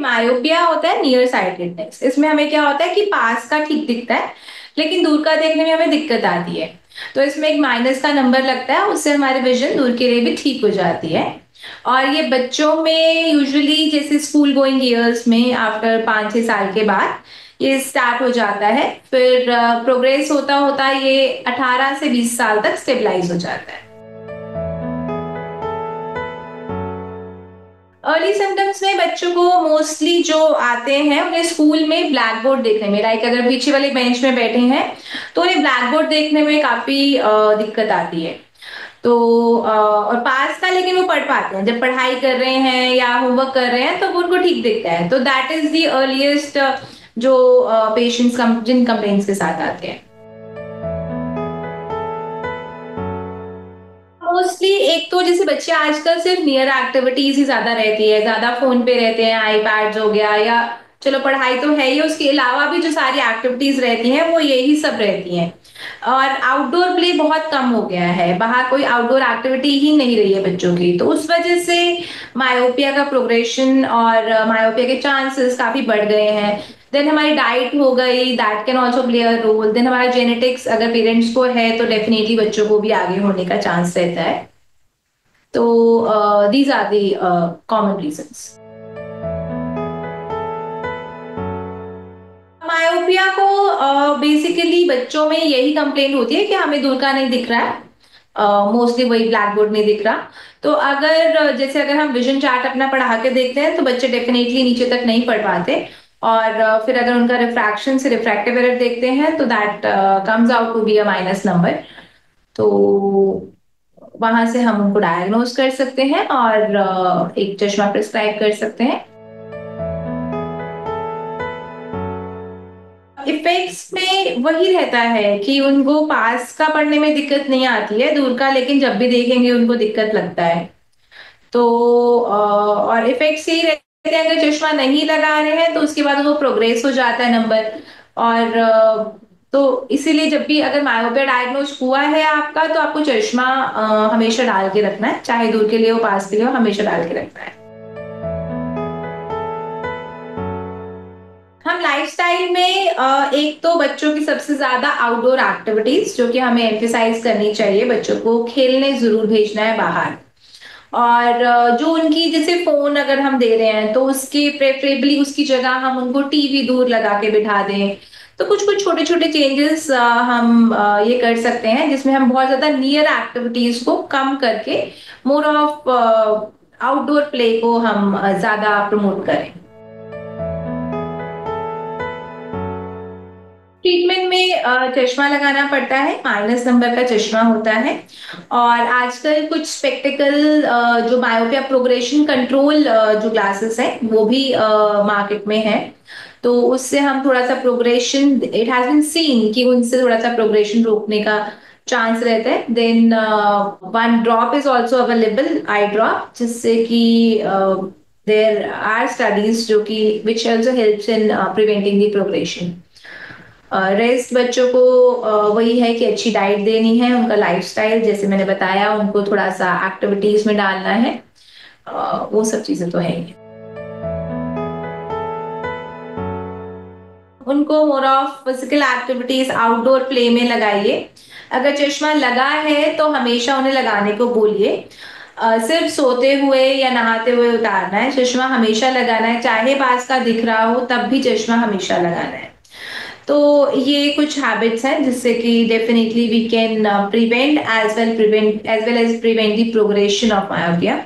Myopia होता है near sightedness. इसमें हमें क्या होता है कि पास का ठीक दिखता है लेकिन दूर का देखने में हमें दिक्कत आती है। तो इसमें एक माइनस का नंबर लगता है, उससे हमारी विजन दूर के लिए भी ठीक हो जाती है। और ये बच्चों में यूजुअली जैसे स्कूल गोइंग ईयर्स में आफ्टर 5-6 साल के बाद ये स्टार्ट हो जाता है। फिर प्रोग्रेस होता होता ये 18 से 20 साल तक स्टेबलाइज हो जाता है। अर्ली सिम्टम्स में बच्चों को मोस्टली जो आते हैं उन्हें स्कूल में ब्लैक बोर्ड देखने में, लाइक अगर पीछे वाले बेंच में बैठे हैं तो उन्हें ब्लैक बोर्ड देखने में काफी दिक्कत आती है। तो और पास का लेकिन वो पढ़ पाते हैं, जब पढ़ाई कर रहे हैं या होमवर्क कर रहे हैं तो वो उनको ठीक दिखता है। तो दैट इज द अर्लीस्ट जो पेशेंट्स जिन कंप्लेंट्स के साथ आते हैं। मोस्टली एक तो जैसे बच्चे आजकल सिर्फ नियर एक्टिविटीज ही ज्यादा रहती है, ज्यादा फोन पे रहते हैं, आईपैड्स हो गया, या चलो पढ़ाई तो है ही, उसके अलावा भी जो सारी एक्टिविटीज रहती हैं वो यही सब रहती हैं। और आउटडोर प्ले बहुत कम हो गया है, बाहर कोई आउटडोर एक्टिविटी ही नहीं रही है बच्चों की, तो उस वजह से मायोपिया का प्रोग्रेशन और मायोपिया के चांसेस काफी बढ़ गए हैं। देन हमारी डाइट हो गई, that can also play a role. Then हमारा जेनेटिक्स अगर पेरेंट्स को है तो डेफिनेटली बच्चों को भी आगे होने का चांस रहता है। तो these are the common reasons. Myopia को बेसिकली बच्चों में यही कंप्लेंट होती है कि हमें दूर का नहीं दिख रहा है, मोस्टली वही ब्लैक बोर्ड नहीं दिख रहा। तो अगर जैसे अगर हम विजन चार्ट अपना पढ़ा के देखते हैं तो बच्चे डेफिनेटली नीचे तक नहीं पढ़ पाते। और फिर अगर उनका रिफ्रैक्शन से रिफ्रैक्टिव एरर देखते हैं तो that comes out to be a minus number. तो वहां से हम उनको डायग्नोज कर सकते हैं और एक चश्मा प्रिस्क्राइब कर सकते हैं। इफेक्ट्स में वही रहता है कि उनको पास का पढ़ने में दिक्कत नहीं आती है, दूर का लेकिन जब भी देखेंगे उनको दिक्कत लगता है। तो और इफेक्ट्स यही रहते हैं, अगर चश्मा नहीं लगा रहे हैं तो उसके बाद वो प्रोग्रेस हो जाता है नंबर। और तो इसीलिए जब भी अगर मायोपिया डायग्नोज हुआ है आपका तो आपको चश्मा हमेशा डाल के रखना है, चाहे दूर के लिए हो पास के लिए हो, हमेशा डाल के रखना है। हम लाइफस्टाइल में एक तो बच्चों की सबसे ज्यादा आउटडोर एक्टिविटीज जो कि हमें एम्फेसाइज करनी चाहिए, बच्चों को खेलने जरूर भेजना है बाहर। और जो उनकी जैसे फोन अगर हम दे रहे हैं तो उसके प्रेफरेबली उसकी जगह हम उनको टीवी दूर लगा के बिठा दें। तो कुछ कुछ छोटे छोटे चेंजेस हम ये कर सकते हैं जिसमें हम बहुत ज्यादा नियर एक्टिविटीज को कम करके मोर ऑफ आउटडोर प्ले को हम ज्यादा प्रमोट करें। ट्रीटमेंट में चश्मा लगाना पड़ता है, माइनस नंबर का चश्मा होता है। और आजकल कुछ स्पेक्टिकल जो मायोपिया प्रोग्रेशन कंट्रोल जो ग्लासेस हैं वो भी मार्केट में है। तो उससे हम थोड़ा सा progression, it has been seen कि उनसे थोड़ा सा प्रोग्रेशन रोकने का चांस रहता है। Then one drop is also available, eye drop, जिससे कि देर आर स्टडीज जो कि which also helps in preventing the progression. Rest बच्चों को वही है कि अच्छी डाइट देनी है, उनका लाइफस्टाइल जैसे मैंने बताया उनको थोड़ा सा एक्टिविटीज में डालना है। वो सब चीजें तो है ही। उनको more of physical activities outdoor play में लगाइए। अगर चश्मा लगा है तो हमेशा उन्हें लगाने को बोलिए। सिर्फ सोते हुए या नहाते हुए उतारना है, चश्मा हमेशा लगाना है, चाहे पास का दिख रहा हो तब भी चश्मा हमेशा लगाना है। तो ये कुछ हैबिट्स हैं जिससे कि definitely we can prevent as well as prevent the progression of myopia.